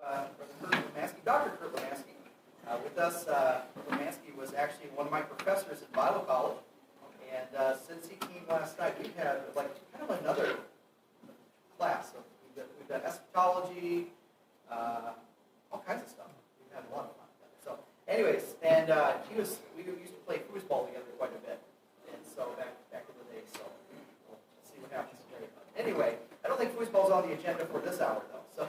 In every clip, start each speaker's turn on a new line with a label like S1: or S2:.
S1: Brother Curt Lamansky, Dr. Curt Lamansky. With us, Lamansky was actually one of my professors at Bible College, and since he came last night, we've had like kind of another class. So we've done eschatology, all kinds of stuff. We've had a lot of fun together. So, anyways, and we used to play foosball together quite a bit, and so back in the day. So we'll see what happens today. But anyway, I don't think foosball's on the agenda for this hour though. So.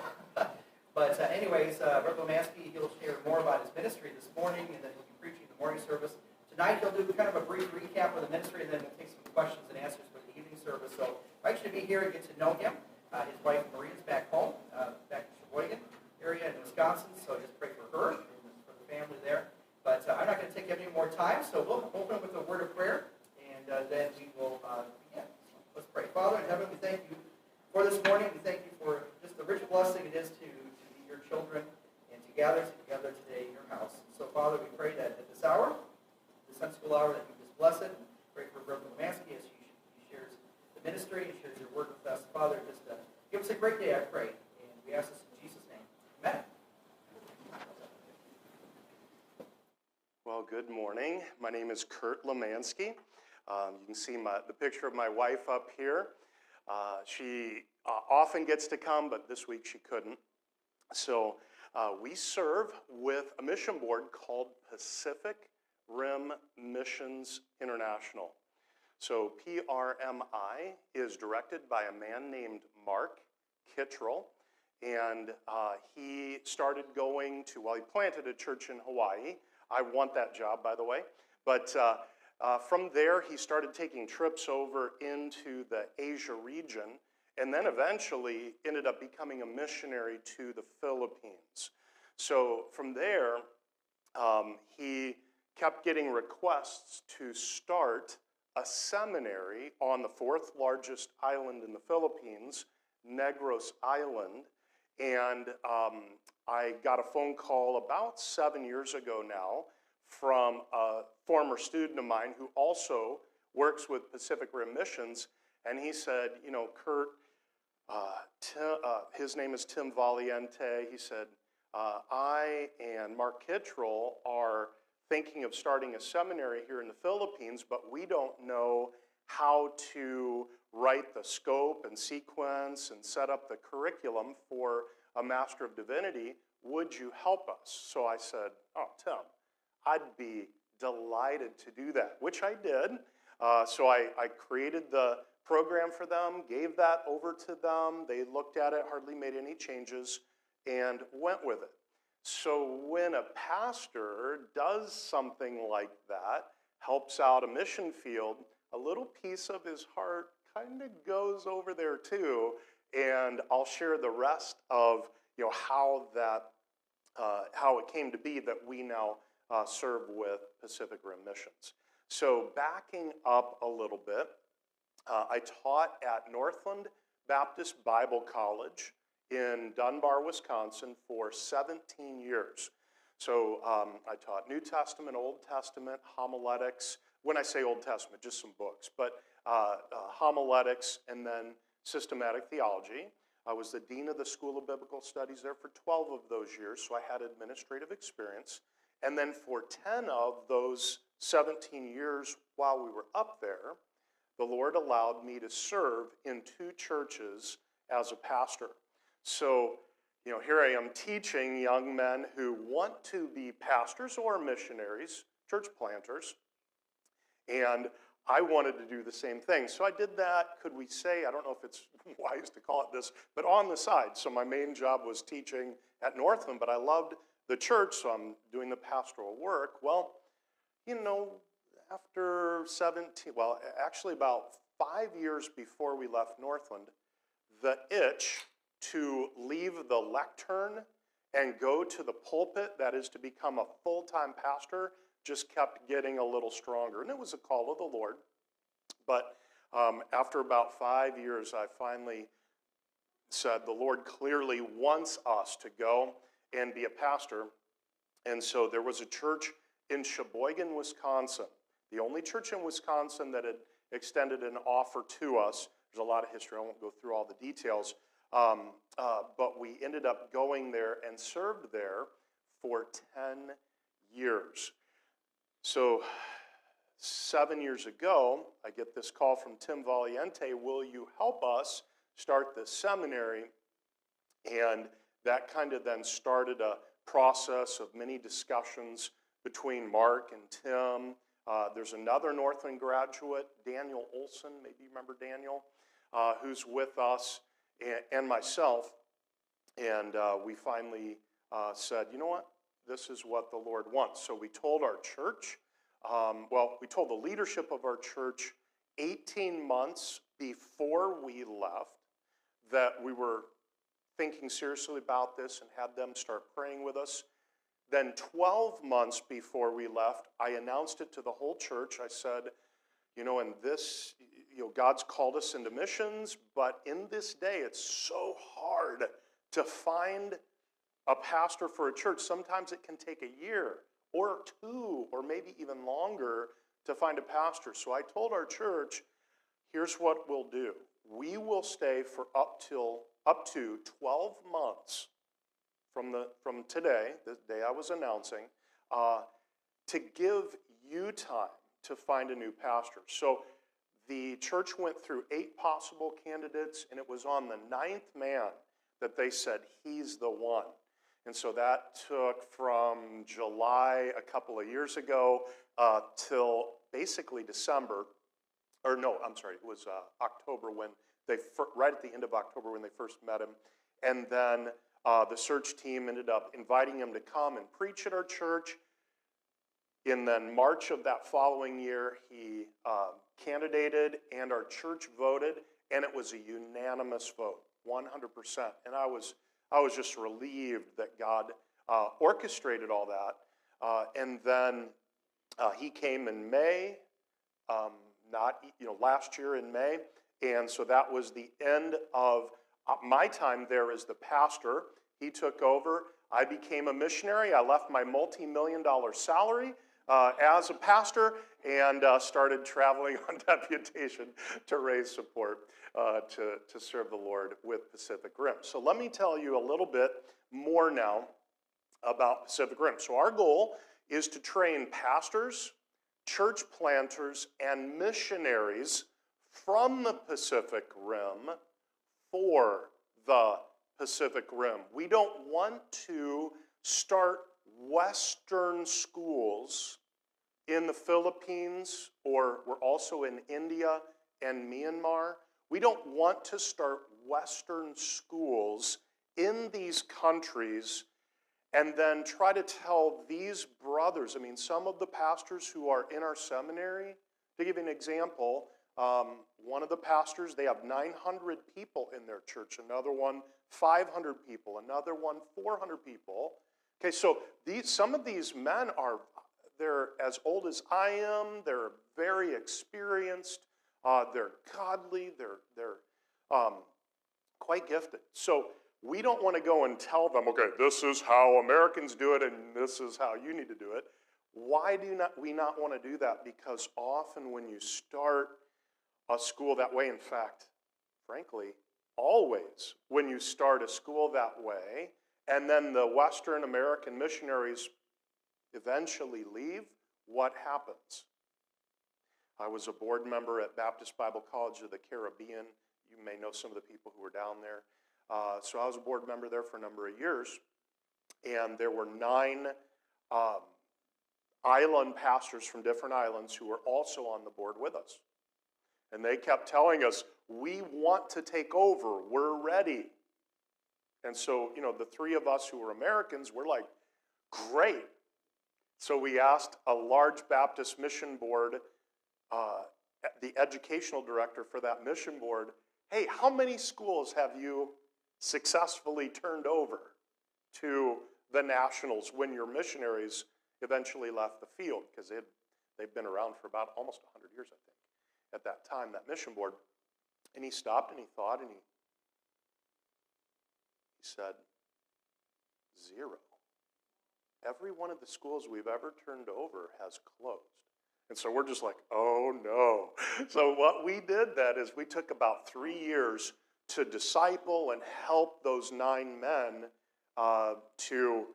S1: But anyways, Brother Lamansky, he'll share more about his ministry this morning, and then he'll be preaching the morning service. Tonight he'll do kind of a brief recap of the ministry, and then we'll take some questions and answers for the evening service. So I invite you to be here and get to know him. His wife Maria's back home, back in Sheboygan area in Wisconsin, so just pray for her and for the family there. But I'm not going to take any more time, so we'll open with a word of prayer, and then we will begin. So let's pray. Father in heaven, we thank you for this morning. We thank you for just the rich blessing it is to your children and to gather together today in your house. So, Father, we pray that at this hour, the Sunday school hour, that you just bless it. Pray for Brother Lamansky as he shares the ministry and shares your word with us. Father, just give us a great day, I pray. And we ask this in Jesus' name. Amen.
S2: Well, good morning. My name is Curt Lamansky. You can see the picture of my wife up here. She often gets to come, but this week she couldn't. So we serve with a mission board called Pacific Rim Missions International. So PRMI is directed by a man named Mark Kittrell, and he started going to, he planted a church in Hawaii. I want that job, by the way. But from there, he started taking trips over into the Asia region, and then eventually ended up becoming a missionary to the Philippines. So from there, he kept getting requests to start a seminary on the fourth largest island in the Philippines, Negros Island. And I got a phone call about 7 years ago now from a former student of mine who also works with Pacific Rim Missions. And he said, you know, Curt, his name is Tim Valiente. He said, I and Mark Kittrell are thinking of starting a seminary here in the Philippines, but we don't know how to write the scope and sequence and set up the curriculum for a Master of Divinity. Would you help us? So I said, oh, Tim, I'd be delighted to do that, which I did. So I created the program for them, gave that over to them. They looked at it, hardly made any changes, and went with it. So when a pastor does something like that, helps out a mission field, a little piece of his heart kind of goes over there too, and I'll share the rest of how it came to be that we now serve with Pacific Rim Missions. So backing up a little bit, I taught at Northland Baptist Bible College in Dunbar, Wisconsin for 17 years. So I taught New Testament, Old Testament, homiletics. When I say Old Testament, just some books, but homiletics and then systematic theology. I was the dean of the School of Biblical Studies there for 12 of those years, so I had administrative experience. And then for 10 of those 17 years while we were up there, the Lord allowed me to serve in 2 churches as a pastor. So, here I am teaching young men who want to be pastors or missionaries, church planters, and I wanted to do the same thing. So I did that, could we say, I don't know if it's wise to call it this, but on the side. So my main job was teaching at Northland, but I loved the church, so I'm doing the pastoral work. Well, after actually about 5 years before we left Northland, the itch to leave the lectern and go to the pulpit, that is to become a full-time pastor, just kept getting a little stronger. And it was a call of the Lord. But after about 5 years, I finally said, the Lord clearly wants us to go and be a pastor. And so there was a church in Sheboygan, Wisconsin, the only church in Wisconsin that had extended an offer to us. There's a lot of history. I won't go through all the details. But we ended up going there and served there for 10 years. So 7 years ago, I get this call from Tim Valiente, will you help us start this seminary? And that kind of then started a process of many discussions between Mark and Tim. There's another Northland graduate, Daniel Olson, maybe you remember Daniel, who's with us, and myself. And we finally said, you know what? This is what the Lord wants. So we told our church, we told the leadership of our church 18 months before we left that we were thinking seriously about this and had them start praying with us. Then 12 months before we left, I announced it to the whole church. I said, and this, God's called us into missions, but in this day, it's so hard to find a pastor for a church. Sometimes it can take a year or two or maybe even longer to find a pastor. So I told our church, here's what we'll do. We will stay for up to 12 months from today, the day I was announcing, to give you time to find a new pastor. So the church went through 8 possible candidates, and it was on the 9th man that they said, he's the one. And so that took from July a couple of years ago till basically December. Or no, I'm sorry, it was October when right at the end of October when they first met him. And then the search team ended up inviting him to come and preach at our church. And then March of that following year, he candidated and our church voted, and it was a unanimous vote, 100%. And I was just relieved that God orchestrated all that. And then he came in May, last year in May. And so that was the end of my time there as the pastor. He took over. I became a missionary. I left my multi-million-dollar salary as a pastor and started traveling on deputation to raise support to serve the Lord with Pacific Rim. So let me tell you a little bit more now about Pacific Rim. So our goal is to train pastors, church planters, and missionaries from the Pacific Rim for the Pacific Rim. We don't want to start Western schools in the Philippines, or we're also in India and Myanmar. We don't want to start Western schools in these countries and then try to tell these brothers, some of the pastors who are in our seminary, to give you an example, one of the pastors, they have 900 people in their church, another one 500 people, another one 400 people. Okay, so some of these men they're as old as I am, they're very experienced, they're godly, they're quite gifted. So we don't want to go and tell them, okay, this is how Americans do it and this is how you need to do it. Why do we not want to do that? Because often when you start a school that way, in fact, frankly, always when you start a school that way, and then the Western American missionaries eventually leave, what happens? I was a board member at Baptist Bible College of the Caribbean. You may know some of the people who were down there. So I was a board member there for a number of years, and there were 9 island pastors from different islands who were also on the board with us. And they kept telling us, we want to take over, we're ready. And so, the 3 of us who were Americans were like, great. So we asked a large Baptist mission board, the educational director for that mission board, hey, how many schools have you successfully turned over to the nationals when your missionaries eventually left the field? Because they've been around for about almost 100 years, I think, at that time, that mission board. And he stopped and he thought and he said, 0. Every one of the schools we've ever turned over has closed. And so we're just like, oh no. So what we did then is we took about 3 years to disciple and help those 9 men to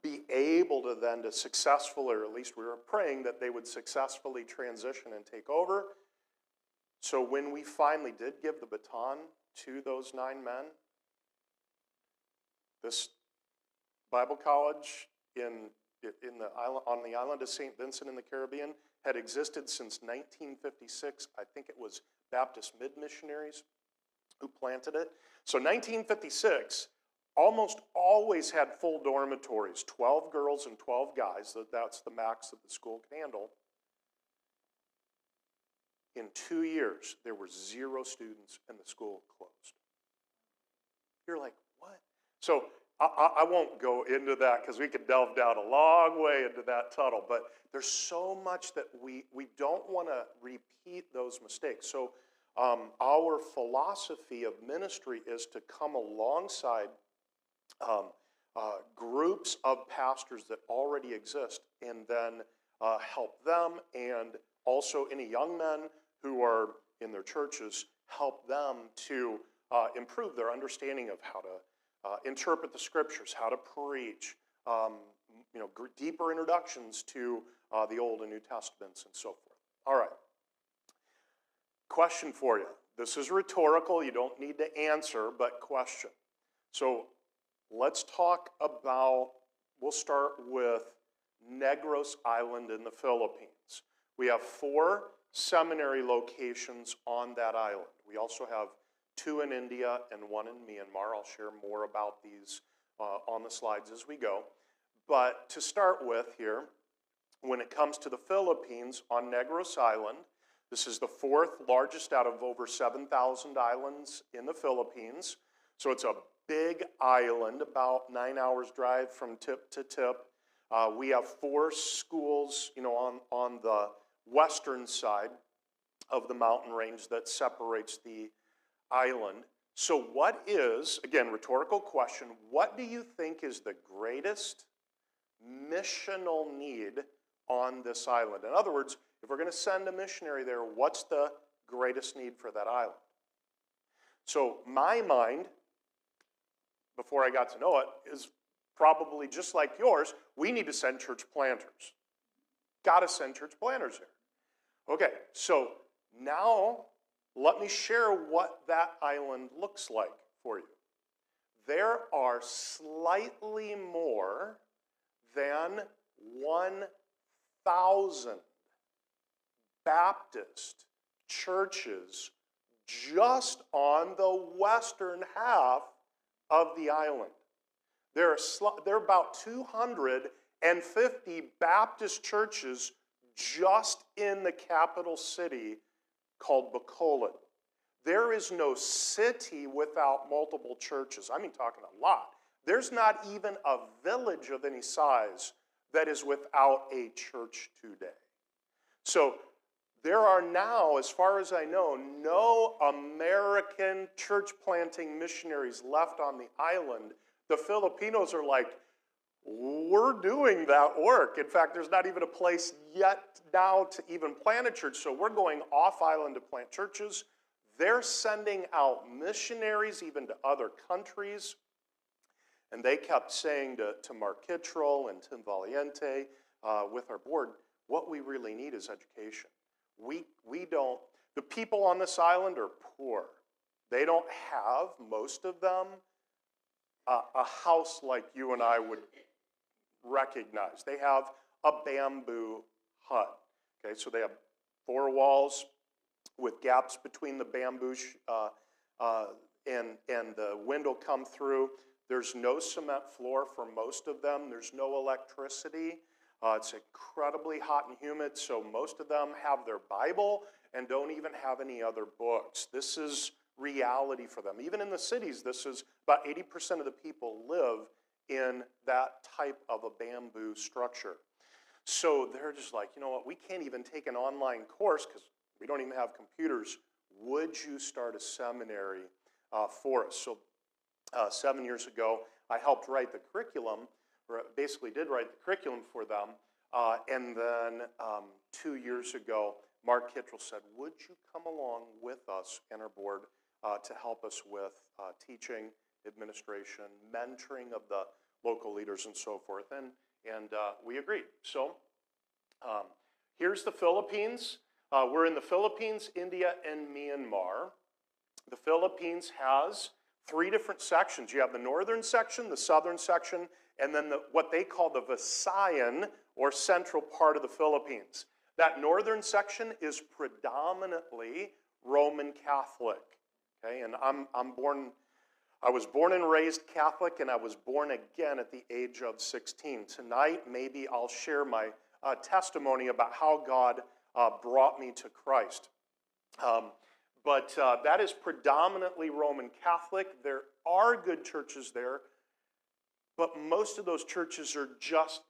S2: be able to then to successfully, or at least we were praying that they would successfully transition and take over. So when we finally did give the baton to those 9 men, this Bible college on the island of St. Vincent in the Caribbean had existed since 1956. I think it was Baptist mid-missionaries who planted it. So 1956 almost always had full dormitories, 12 girls and 12 guys. That's the max that the school can handle. In 2 years, there were 0 students and the school closed. You're like, what? So I won't go into that because we could delve down a long way into that tunnel, but there's so much that we don't want to repeat those mistakes. So our philosophy of ministry is to come alongside groups of pastors that already exist and then help them, and also any young men who are in their churches, help them to improve their understanding of how to interpret the scriptures, how to preach, deeper introductions to the Old and New Testaments and so forth. All right. Question for you. This is rhetorical. You don't need to answer, but question. So let's talk about, we'll start with Negros Island in the Philippines. We have 4 seminary locations on that island. We also have 2 in India and 1 in Myanmar. I'll share more about these on the slides as we go. But to start with here, when it comes to the Philippines on Negros Island, this is the 4th largest out of over 7,000 islands in the Philippines. So it's a big island, about 9 hours drive from tip to tip. We have 4 schools, on the western side of the mountain range that separates the island. So what is, again, rhetorical question, what do you think is the greatest missional need on this island? In other words, if we're going to send a missionary there, what's the greatest need for that island? So my mind, before I got to know it, is probably just like yours. We need to send church planters. Got to send church planters there. Okay, so now let me share what that island looks like for you. There are slightly more than 1,000 Baptist churches just on the western half of the island. There are about 250 Baptist churches just in the capital city called Bacolod. There is no city without multiple churches. I mean, talking a lot. There's not even a village of any size that is without a church today. So there are now, as far as I know, no American church planting missionaries left on the island. The Filipinos are like, we're doing that work. In fact, there's not even a place yet now to even plant a church. So we're going off island to plant churches. They're sending out missionaries even to other countries. And they kept saying to Mark Kittrell and Tim Valiente with our board, what we really need is education. We don't, the people on this island are poor. They don't have, most of them, a house like you and I would recognize. They have a bamboo hut. Okay, so they have 4 walls with gaps between the bamboo and the window come through. There's no cement floor for most of them. There's no electricity. It's incredibly hot and humid, so most of them have their Bible and don't even have any other books. This is reality for them. Even in the cities, this is about 80% of the people live in that type of a bamboo structure. So they're just like, you know what, we can't even take an online course because we don't even have computers. Would you start a seminary for us? So 7 years ago, I helped write the curriculum, or basically did write the curriculum for them. And then 2 years ago, Mark Kittrell said, would you come along with us and our board to help us with teaching, administration, mentoring of the local leaders, and so forth. And we agreed. So here's the Philippines. We're in the Philippines, India, and Myanmar. The Philippines has 3 different sections. You have the northern section, the southern section, and then what they call the Visayan, or central part of the Philippines. That northern section is predominantly Roman Catholic. Okay, and I was born and raised Catholic, and I was born again at the age of 16. Tonight, maybe I'll share my testimony about how God brought me to Christ. But that is predominantly Roman Catholic. There are good churches there, but most of those churches are just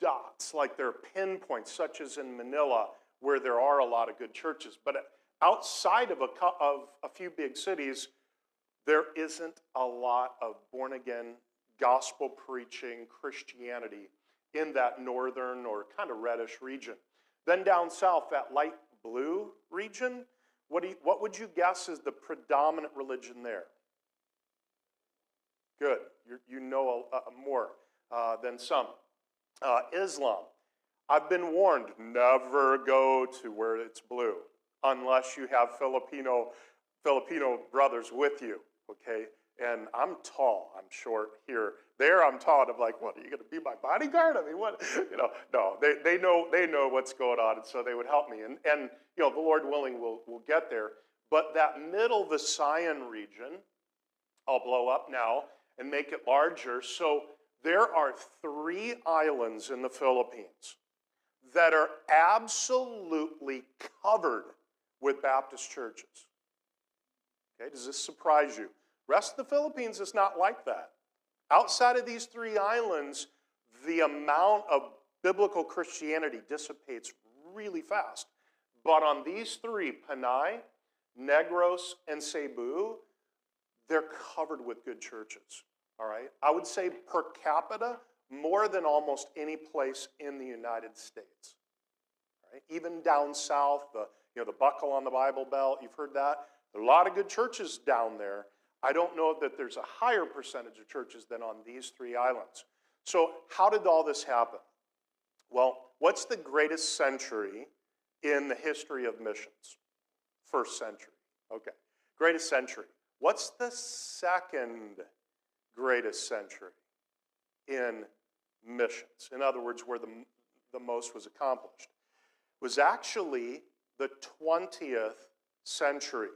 S2: dots, like they're pinpoints, such as in Manila, where there are a lot of good churches. But outside of a few big cities, there isn't a lot of born-again, gospel-preaching Christianity in that northern or kind of reddish region. Then down south, that light blue region, what would you guess is the predominant religion there? Good. You know more than some. Islam. I've been warned, never go to where it's blue unless you have Filipino brothers with you, okay? And I'm tall, I'm short here. There I'm tall, and I'm like, what, are you going to be my bodyguard? I mean, what? No, they know what's going on, and so they would help me. And the Lord willing, we'll get there. But that middle Visayan region, I'll blow up now and make it larger. So there are 3 islands in the Philippines that are absolutely covered with Baptist churches. Okay, does this surprise you? Rest of the Philippines is not like that. Outside of these 3 islands, the amount of biblical Christianity dissipates really fast. But on these 3, Panay, Negros, and Cebu, they're covered with good churches. All right? I would say per capita, more than almost any place in the United States. All right? Even down south, the buckle on the Bible Belt, you've heard that. There are a lot of good churches down there. I don't know that there's a higher percentage of churches than on these 3 islands. So how did all this happen? Well, what's the greatest century in the history of missions? First century. Okay. Greatest century. What's the second greatest century in missions? In other words, where the most was accomplished. It was actually the 20th century.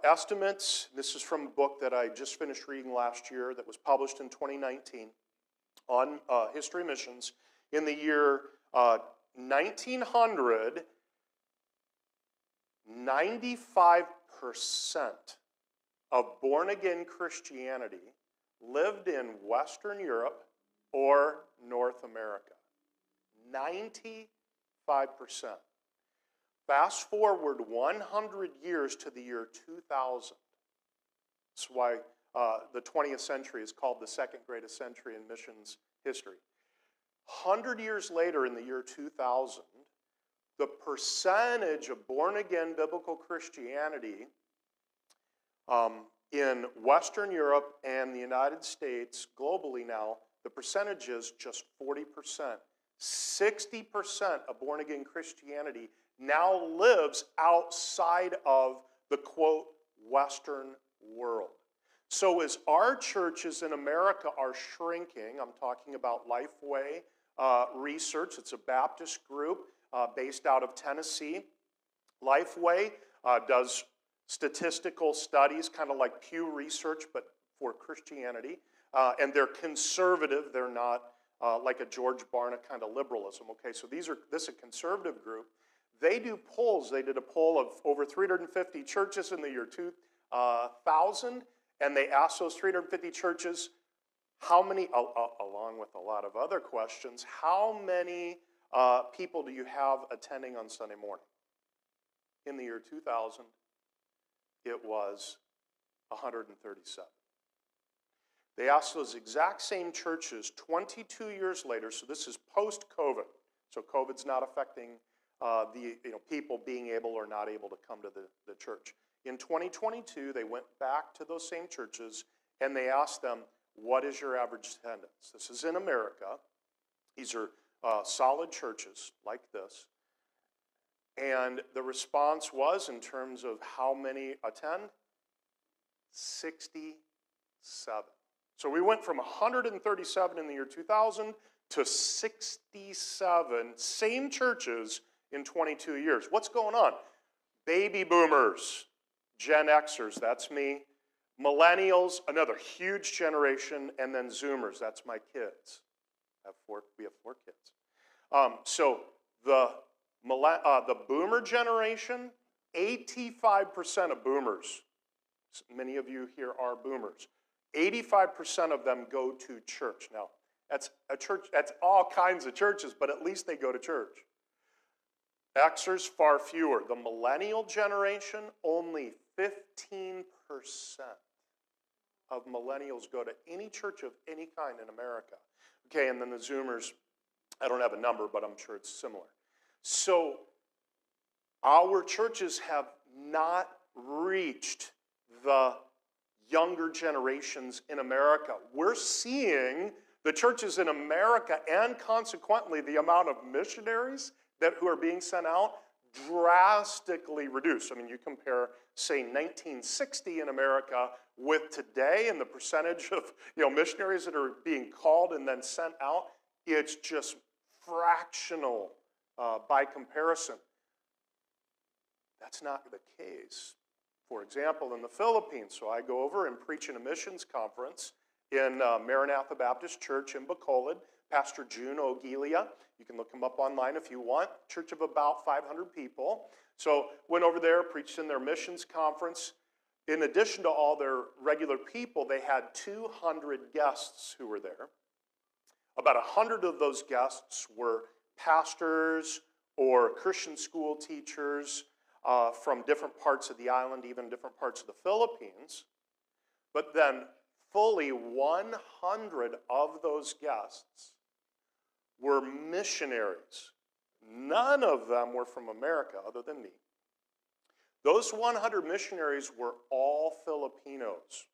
S2: Estimates, this is from a book that I just finished reading last year that was published in 2019 on history missions. In the year 1900, 95% of born-again Christianity lived in Western Europe or North America. 95%. Fast forward 100 years to the year 2000. That's why the 20th century is called the second greatest century in missions history. 100 years later, in the year 2000, the percentage of born-again biblical Christianity in Western Europe and the United States, globally now, the percentage is just 40%. 60% of born-again Christianity now lives outside of the, quote, Western world. So as our churches in America are shrinking, I'm talking about Lifeway Research. It's a Baptist group based out of Tennessee. Lifeway does statistical studies, kind of like Pew Research, but for Christianity. And they're conservative. They're not like a George Barna kind of liberalism. Okay, so this is a conservative group. They do polls. They did a poll of over 350 churches in the year 2000, and they asked those 350 churches, how many, along with a lot of other questions, how many people do you have attending on Sunday morning? In the year 2000, it was 137. They asked those exact same churches 22 years later, so this is post-COVID, so COVID's not affecting the people being able or not able to come to the church. In 2022, they went back to those same churches and they asked them, what is your average attendance? This is in America. These are solid churches like this. And the response was, in terms of how many attend, 67. So we went from 137 in the year 2000 to 67 same churches in 22 years. What's going on? Baby boomers, Gen Xers, that's me. Millennials, another huge generation, and then Zoomers, that's my kids. We have 4 kids. So the boomer generation, 85% of boomers, many of you here are boomers, 85% of them go to church. Now, that's a church, that's all kinds of churches, but at least they go to church. Xers, far fewer. The millennial generation, only 15% of millennials go to any church of any kind in America. Okay, and then the Zoomers, I don't have a number, but I'm sure it's similar. So our churches have not reached the younger generations in America. We're seeing the churches in America, and consequently the amount of missionaries who are being sent out, drastically reduced. I mean, you compare, say, 1960 in America with today and the percentage of missionaries that are being called and then sent out, it's just fractional by comparison. That's not the case. For example, in the Philippines, so I go over and preach in a missions conference in Maranatha Baptist Church in Bacolod. Pastor June Ogilia, you can look him up online if you want, church of about 500 people. So went over there, preached in their missions conference. In addition to all their regular people, they had 200 guests who were there. About 100 of those guests were pastors or Christian school teachers from different parts of the island, even different parts of the Philippines. But then fully 100 of those guests were missionaries. None of them were from America other than me. Those 100 missionaries were all Filipinos,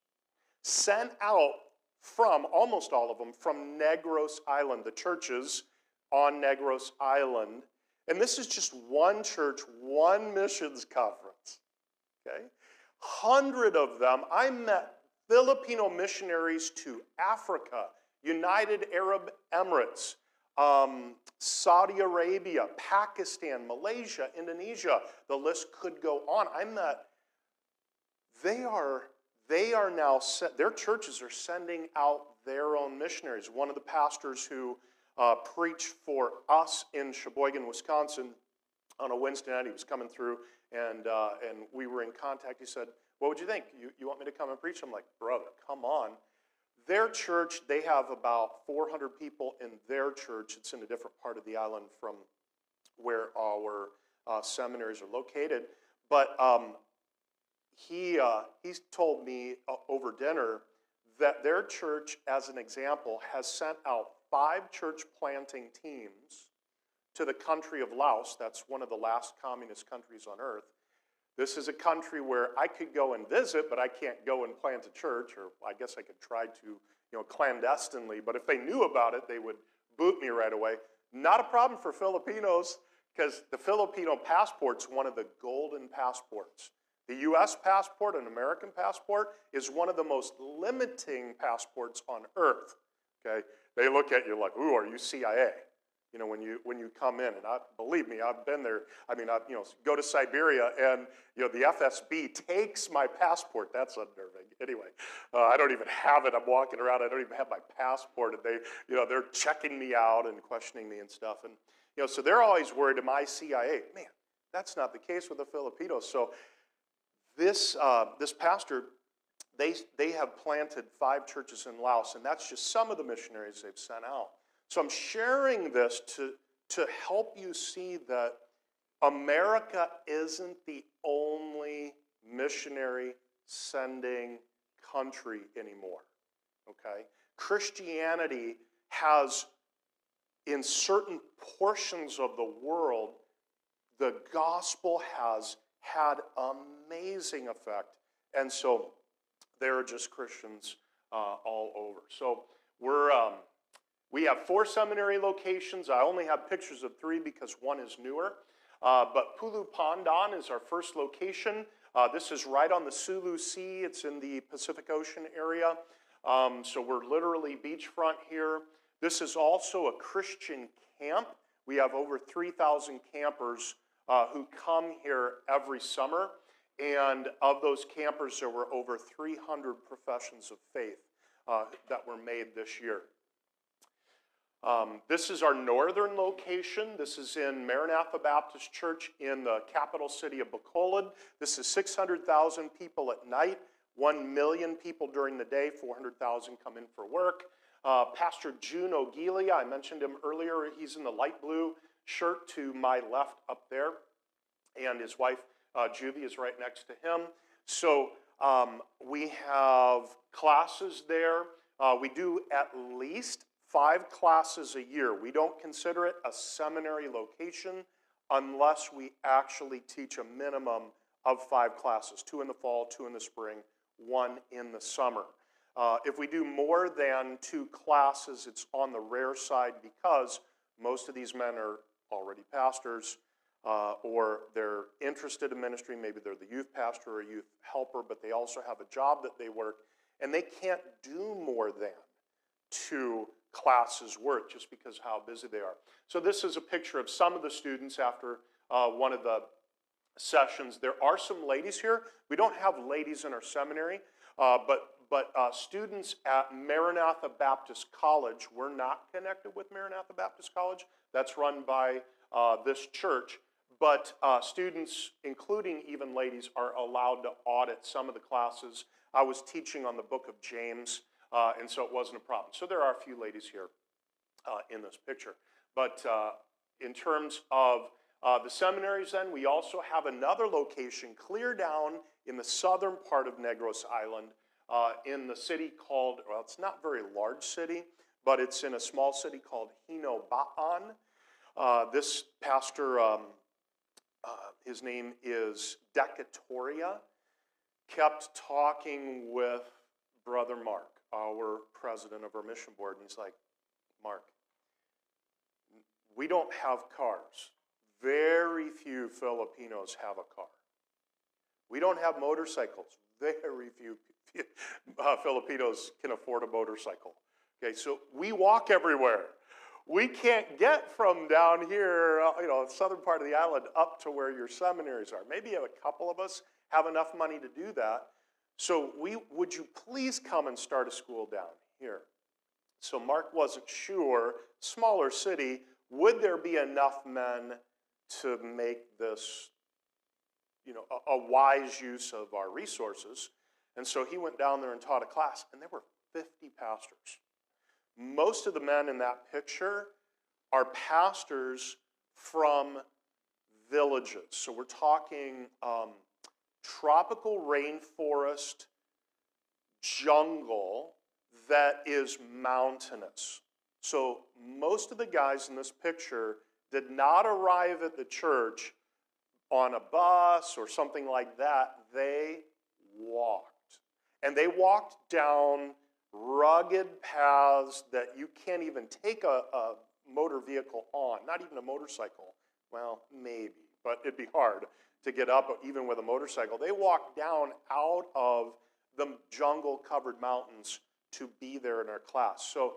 S2: sent out from, almost all of them, from Negros Island, the churches on Negros Island. And this is just one church, one missions conference. Okay? 100 of them, I met Filipino missionaries to Africa, United Arab Emirates, Saudi Arabia, Pakistan, Malaysia, Indonesia. The list could go on. They are now, their churches are sending out their own missionaries. One of the pastors who preached for us in Sheboygan, Wisconsin on a Wednesday night, he was coming through and we were in contact. He said, what would you think? You want me to come and preach? I'm like, brother, come on. Their church, they have about 400 people in their church. It's in a different part of the island from where our seminaries are located. But he told me over dinner that their church, as an example, has sent out 5 church planting teams to the country of Laos. That's one of the last communist countries on earth. This is a country where I could go and visit, but I can't go and plant a church, or I guess I could try to, clandestinely. But if they knew about it, they would boot me right away. Not a problem for Filipinos, because the Filipino passport's one of the golden passports. The U.S. passport, an American passport, is one of the most limiting passports on earth. Okay, they look at you like, ooh, are you CIA? When you come in, and believe me, I've been there. I mean, go to Siberia, and the FSB takes my passport. That's unnerving. Anyway, I don't even have it. I'm walking around. I don't even have my passport, and they're checking me out and questioning me and stuff. And so they're always worried, am I CIA? Man, that's not the case with the Filipinos. So this pastor, they have planted 5 churches in Laos, and that's just some of the missionaries they've sent out. So I'm sharing this to help you see that America isn't the only missionary sending country anymore, okay? Christianity has, in certain portions of the world, the gospel has had amazing effect. And so they're just Christians all over. So we have 4 seminary locations. I only have pictures of 3 because one is newer. But Pulu Pandan is our first location. This is right on the Sulu Sea. It's in the Pacific Ocean area. So we're literally beachfront here. This is also a Christian camp. We have over 3,000 campers who come here every summer. And of those campers, there were over 300 professions of faith that were made this year. This is our northern location. This is in Maranatha Baptist Church in the capital city of Bacolod. This is 600,000 people at night, 1 million people during the day, 400,000 come in for work. Pastor June Ogilia, I mentioned him earlier. He's in the light blue shirt to my left up there. And his wife, Juvie, is right next to him. So we have classes there. We do at least 5 classes a year. We don't consider it a seminary location unless we actually teach a minimum of 5 classes, 2 in the fall, 2 in the spring, 1 in the summer. If we do more than 2 classes, it's on the rare side because most of these men are already pastors or they're interested in ministry. Maybe they're the youth pastor or youth helper, but they also have a job that they work, and they can't do more than 2 classes worth just because of how busy they are. So this is a picture of some of the students after one of the sessions. There are some ladies here. We don't have ladies in our seminary, but students at Maranatha Baptist College, we're not connected with Maranatha Baptist College. That's run by this church. But students, including even ladies, are allowed to audit some of the classes. I was teaching on the book of James, and so it wasn't a problem. So there are a few ladies here in this picture. But in terms of the seminaries then, we also have another location clear down in the southern part of Negros Island in the city called, well, it's not a very large city, but it's in a small city called Hino Ba'an. This pastor, his name is Decatoria, kept talking with Brother Mark, our president of our mission board, and he's like, Mark, we don't have cars. Very few Filipinos have a car. We don't have motorcycles. Very few Filipinos can afford a motorcycle. Okay, so we walk everywhere. We can't get from down here, southern part of the island, up to where your seminaries are. Maybe a couple of us have enough money to do that. So would you please come and start a school down here? So Mark wasn't sure, smaller city, would there be enough men to make this, a wise use of our resources? And so he went down there and taught a class, and there were 50 pastors. Most of the men in that picture are pastors from villages. So we're talking tropical rainforest jungle that is mountainous. So most of the guys in this picture did not arrive at the church on a bus or something like that. They walked. And they walked down rugged paths that you can't even take a motor vehicle on, not even a motorcycle. Well, maybe, but it'd be hard to get up even with a motorcycle. They walked down out of the jungle-covered mountains to be there in our class. So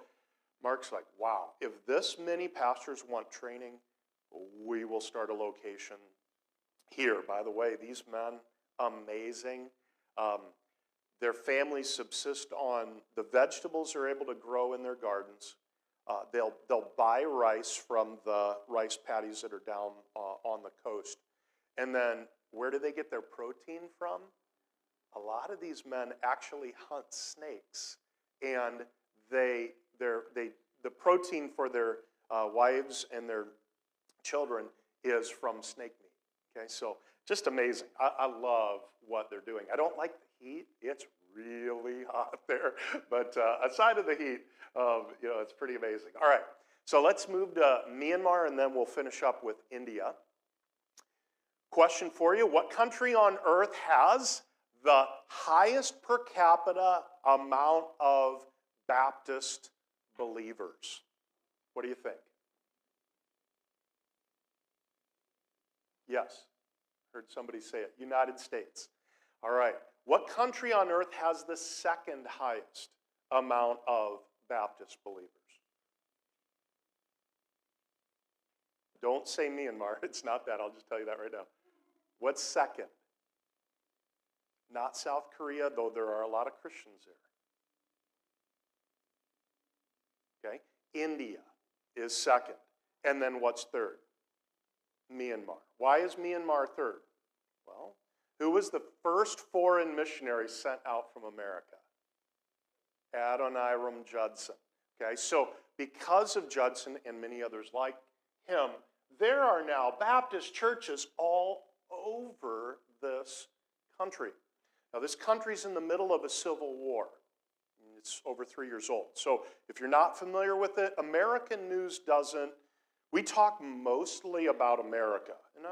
S2: Mark's like, wow, if this many pastors want training, we will start a location here. By the way, these men, amazing. Their families subsist on the vegetables they're able to grow in their gardens. They'll buy rice from the rice paddies that are down on the coast. And then where do they get their protein from? A lot of these men actually hunt snakes. And the protein for their wives and their children is from snake meat. Okay, so just amazing. I love what they're doing. I don't like the heat. It's really hot there. But aside of the heat, it's pretty amazing. All right, so let's move to Myanmar, and then we'll finish up with India. Question for you, what country on earth has the highest per capita amount of Baptist believers? What do you think? Yes, heard somebody say it. United States. All right. What country on earth has the second highest amount of Baptist believers? Don't say Myanmar. It's not that. I'll just tell you that right now. What's second? Not South Korea, though there are a lot of Christians there. Okay? India is second. And then what's third? Myanmar. Why is Myanmar third? Well, who was the first foreign missionary sent out from America? Adoniram Judson. Okay, so because of Judson and many others like him, there are now Baptist churches all over this country. Now, this country's in the middle of a civil war. It's over 3 years old. So if you're not familiar with it, American news doesn't. We talk mostly about America. And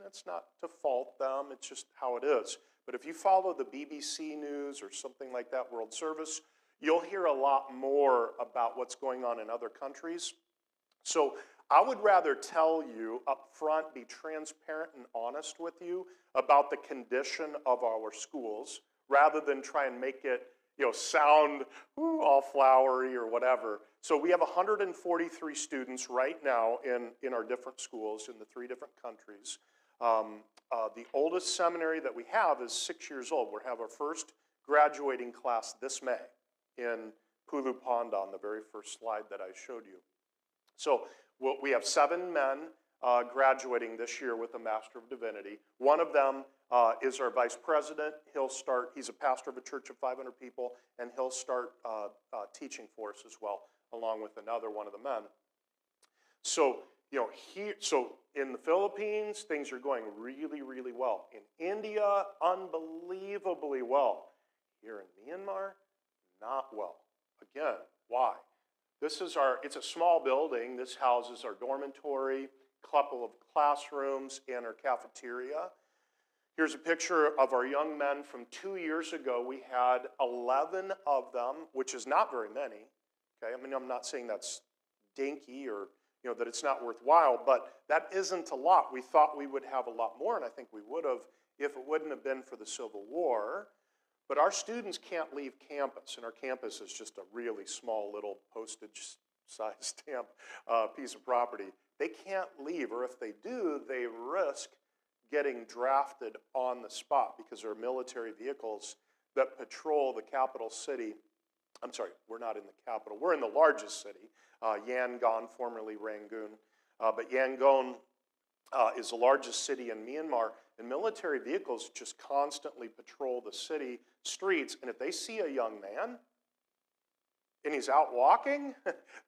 S2: that's not to fault them. It's just how it is. But if you follow the BBC News or something like that, World Service, you'll hear a lot more about what's going on in other countries. So I would rather tell you up front, be transparent and honest with you about the condition of our schools, rather than try and make it sound all flowery or whatever. So we have 143 students right now in our different schools in the 3 different countries. The oldest seminary that we have is 6 years old. We'll have our first graduating class this May in Pulu Pandan, the very first slide that I showed you. So we have 7 men graduating this year with a Master of Divinity. One of them is our vice president. He's a pastor of a church of 500 people, and he'll start teaching for us as well, along with another one of the men. So, so in the Philippines, things are going really, really well. In India, unbelievably well. Here in Myanmar, not well. Again, why? It's a small building. This houses our dormitory, couple of classrooms, and our cafeteria. Here's a picture of our young men from 2 years ago. We had 11 of them, which is not very many. Okay, I mean, I'm not saying that's dinky or that it's not worthwhile, but that isn't a lot. We thought we would have a lot more, and I think we would have if it wouldn't have been for the Civil War. But our students can't leave campus, and our campus is just a really small little postage-sized stamp piece of property. They can't leave, or if they do, they risk getting drafted on the spot because there are military vehicles that patrol the capital city. I'm sorry, we're not in the capital. We're in the largest city, Yangon, formerly Rangoon. But Yangon is the largest city in Myanmar, and military vehicles just constantly patrol the city streets. And if they see a young man and he's out walking,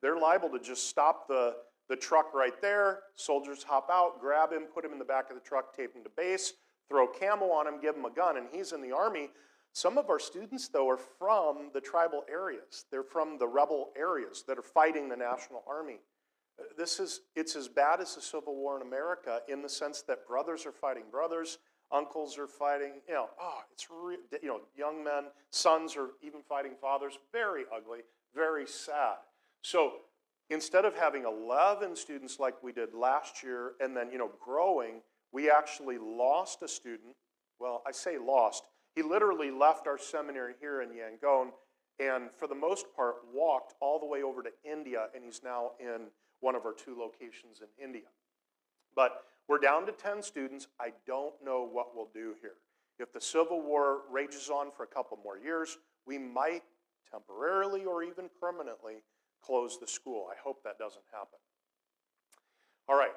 S2: they're liable to just stop the truck right there. Soldiers hop out, grab him, put him in the back of the truck, tape him to base, throw camo on him, give him a gun, and he's in the army. Some of our students, though, are from the tribal areas. They're from the rebel areas that are fighting the National Army. It's as bad as the Civil War in America in the sense that brothers are fighting brothers, uncles are fighting, young men, sons are even fighting fathers. Very ugly, very sad. So instead of having 11 students like we did last year and then, growing, we actually lost a student. Well, I say lost. He literally left our seminary here in Yangon and for the most part walked all the way over to India, and he's now in one of our 2 locations in India. But we're down to 10 students. I don't know what we'll do here. If the Civil War rages on for a couple more years, we might temporarily or even permanently close the school. I hope that doesn't happen. All right,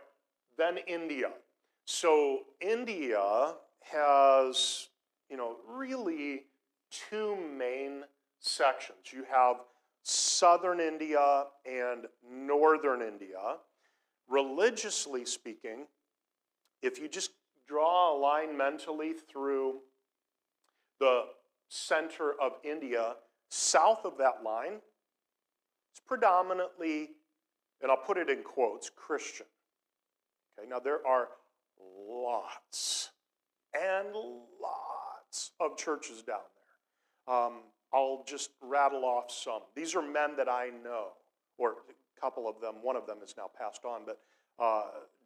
S2: then India. So India has, really 2 main sections. You have southern India and northern India. Religiously speaking, if you just draw a line mentally through the center of India, south of that line, it's predominantly, and I'll put it in quotes, Christian. Okay, now there are lots and lots of churches down there. I'll just rattle off some. These are men that I know, or a couple of them. One of them is now passed on, but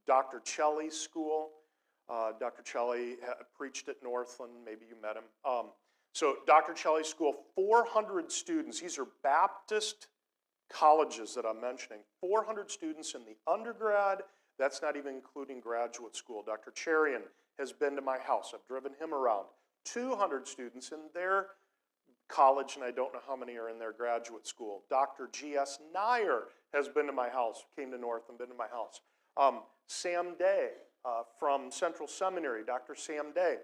S2: Dr. Chelly's school. Dr. Chelly preached at Northland. Maybe you met him. So Dr. Chelly's school, 400 students. These are Baptist colleges that I'm mentioning. 400 students in the undergrad. That's not even including graduate school. Dr. Cherian has been to my house. I've driven him around. 200 students in their college, and I don't know how many are in their graduate school. Dr. G.S. Nair has been to my house, came to North and been to my house. Sam Day from Central Seminary, Dr. Sam Day.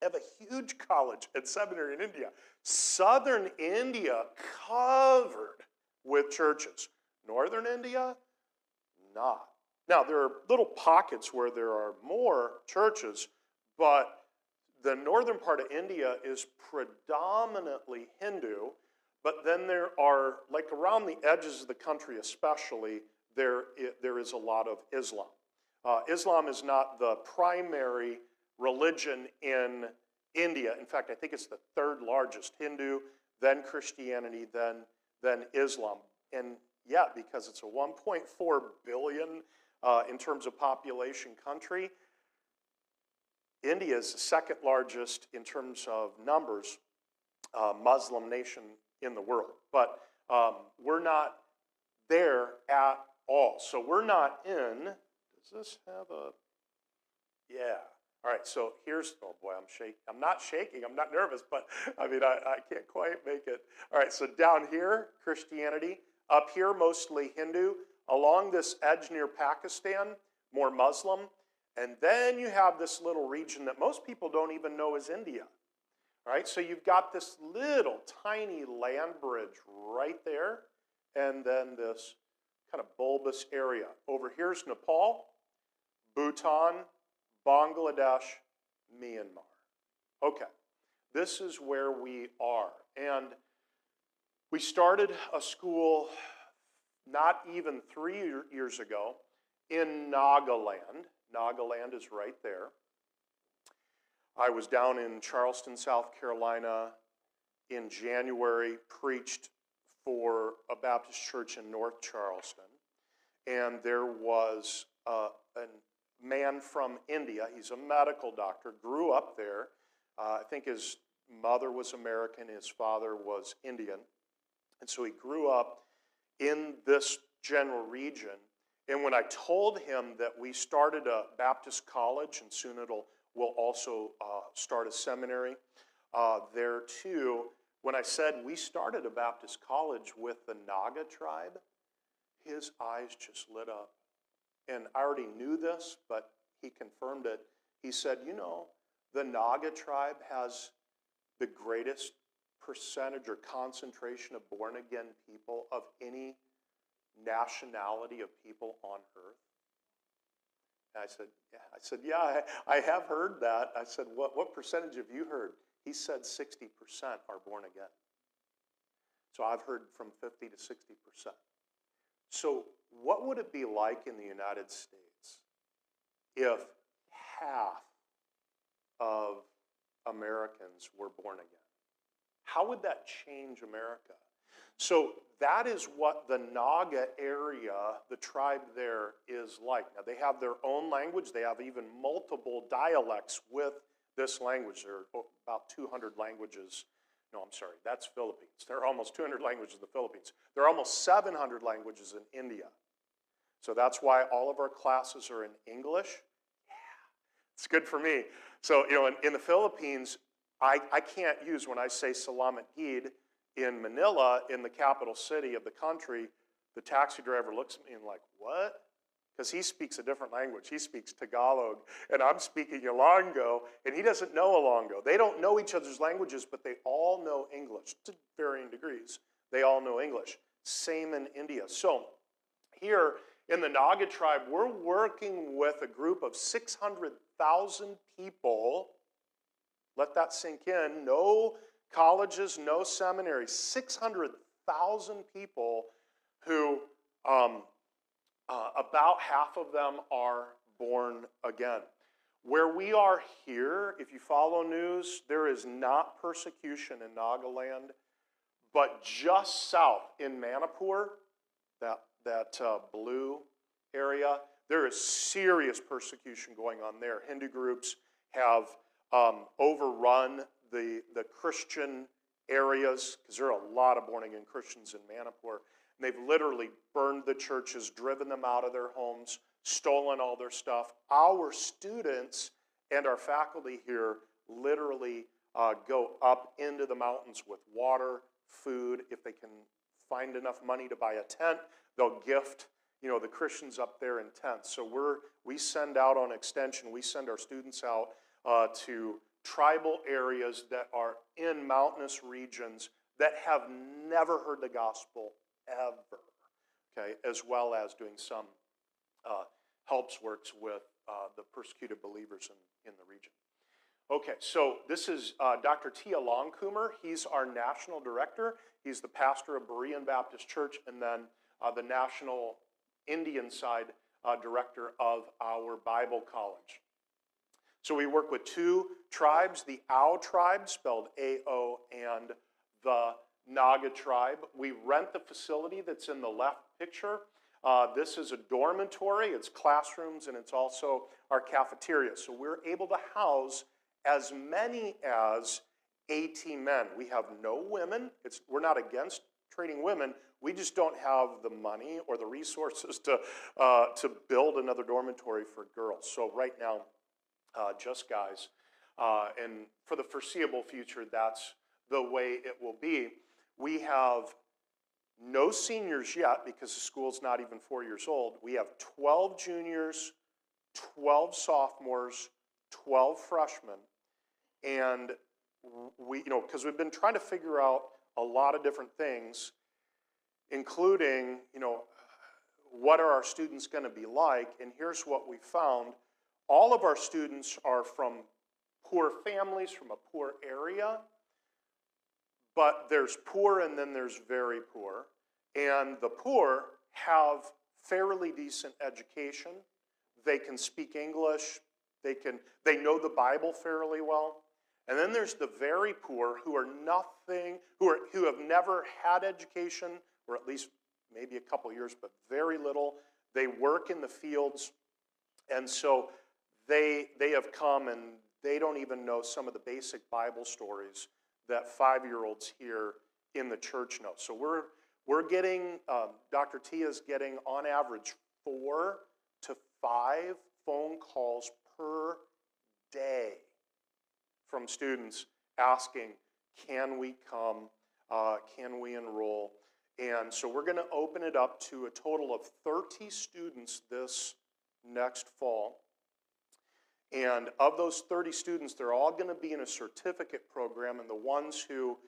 S2: I have a huge college and seminary in India. Southern India covered with churches. Northern India, not. Now, there are little pockets where there are more churches, but the northern part of India is predominantly Hindu, but then there are, like around the edges of the country especially, there is a lot of Islam. Islam is not the primary religion in India. In fact, I think it's the third largest. Hindu, then Christianity, then Islam. And yeah, because it's a 1.4 billion in terms of population country, India is the second largest in terms of numbers Muslim nation in the world. But we're not there at all. So we're not in, does this have a, yeah. All right, so here's, oh boy, I'm shaking. I'm not shaking, I'm not nervous, but I mean, I can't quite make it. All right, so down here, Christianity. Up here, mostly Hindu. Along this edge near Pakistan, more Muslim. And then you have this little region that most people don't even know is India. All right, so you've got this little tiny land bridge right there, and then this kind of bulbous area. Over here's Nepal, Bhutan, Bangladesh, Myanmar. Okay, this is where we are. And we started a school not even 3 years ago in Nagaland. Nagaland is right there. I was down in Charleston, South Carolina in January, preached for a Baptist church in North Charleston. And there was a man from India. He's a medical doctor, grew up there. I think his mother was American, his father was Indian. And so he grew up in this general region. And when I told him that we started a Baptist college, and soon we'll also start a seminary there too, when I said we started a Baptist college with the Naga tribe, his eyes just lit up. And I already knew this, but he confirmed it. He said, you know, the Naga tribe has the greatest percentage or concentration of born-again people of any nationality of people on earth. And I said, yeah, I have heard that. I said, what percentage have you heard? He said 60% are born again. So I've heard from 50 to 60%. So what would it be like in the United States if half of Americans were born again? How would that change America? So that is what the Naga area, the tribe there, is like. Now they have their own language. They have even multiple dialects with this language. There are about 200 languages. No, I'm sorry, that's Philippines. There are almost 200 languages in the Philippines. There are almost 700 languages in India. So that's why all of our classes are in English. Yeah, it's good for me. So, you know, in the Philippines, I can't use, when I say Salamat Gid in Manila, in the capital city of the country, the taxi driver looks at me and like, what? Because he speaks a different language. He speaks Tagalog, and I'm speaking Ilonggo, and he doesn't know Ilonggo. They don't know each other's languages, but they all know English to varying degrees. They all know English. Same in India. So here in the Naga tribe, we're working with a group of 600,000 people. Let that sink in. No colleges, no seminaries. 600,000 people who about half of them are born again. Where we are here, if you follow news, there is not persecution in Nagaland, but just south in Manipur, that blue area, there is serious persecution going on there. Hindu groups have overrun the Christian areas, because there are a lot of born-again Christians in Manipur. And they've literally burned the churches, driven them out of their homes, stolen all their stuff. Our students and our faculty here literally go up into the mountains with water, food. If they can find enough money to buy a tent, they'll gift, the Christians up there in tents. So we send out on extension, we send our students out to tribal areas that are in mountainous regions that have never heard the gospel ever, okay, as well as doing some helps works with the persecuted believers in the region. Okay, so this is Dr. Tia Longcoomer. He's our national director. He's the pastor of Berean Baptist Church, and then the national Indian side director of our Bible college. So we work with two tribes, the Ao tribe, spelled A-O, and the Naga tribe. We rent the facility that's in the left picture. This is a dormitory, it's classrooms, and it's also our cafeteria. So we're able to house as many as 18 men. We have no women. We're not against training women. We just don't have the money or the resources to build another dormitory for girls. So right now, just guys. And for the foreseeable future, that's the way it will be. We have no seniors yet because the school's not even 4 years old. We have 12 juniors, 12 sophomores, 12 freshmen. And we, because we've been trying to figure out a lot of different things, including, what are our students going to be like? And here's what we found. All of our students are from poor families, from a poor area, but there's poor and then there's very poor. And the poor have fairly decent education. They can speak English. They know the Bible fairly well. And then there's the very poor who are who have never had education, or at least maybe a couple years, but very little. They work in the fields, and so they have come and they don't even know some of the basic Bible stories that 5-year-olds here in the church know. So we're getting, Dr. Tia's getting on average 4 to 5 phone calls per day from students asking, can we come, can we enroll? And so we're going to open it up to a total of 30 students this next fall. And of those 30 students, they're all going to be in a certificate program, and the ones who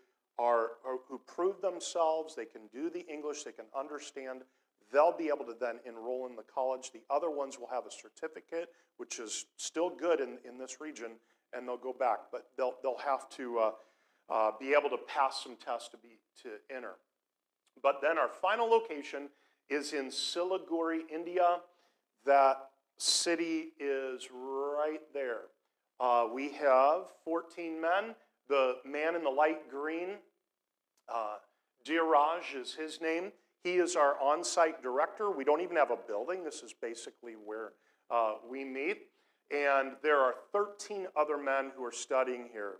S2: prove themselves, they can do the English, they can understand, they'll be able to then enroll in the college. The other ones will have a certificate, which is still good in this region, and they'll go back, but they'll have to be able to pass some tests to enter. But then our final location is in Siliguri, India. That city is right there. We have 14 men. The man in the light green, Dheeraj is his name. He is our on-site director. We don't even have a building. This is basically where we meet. And there are 13 other men who are studying here.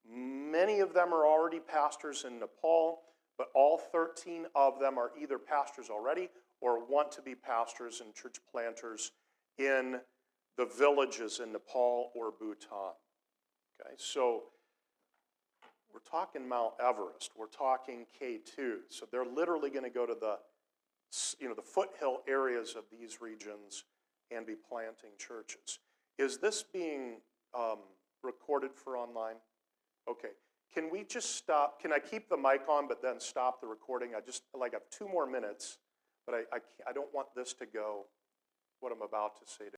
S2: Many of them are already pastors in Nepal, but all 13 of them are either pastors already or want to be pastors and church planters in the villages in Nepal or Bhutan. Okay, so we're talking Mount Everest. We're talking K2. So they're literally going to go to the foothill areas of these regions and be planting churches. Is this being recorded for online? Okay. Can we just stop? Can I keep the mic on but then stop the recording? I have 2 more minutes, but I don't want this to go, what I'm about to say to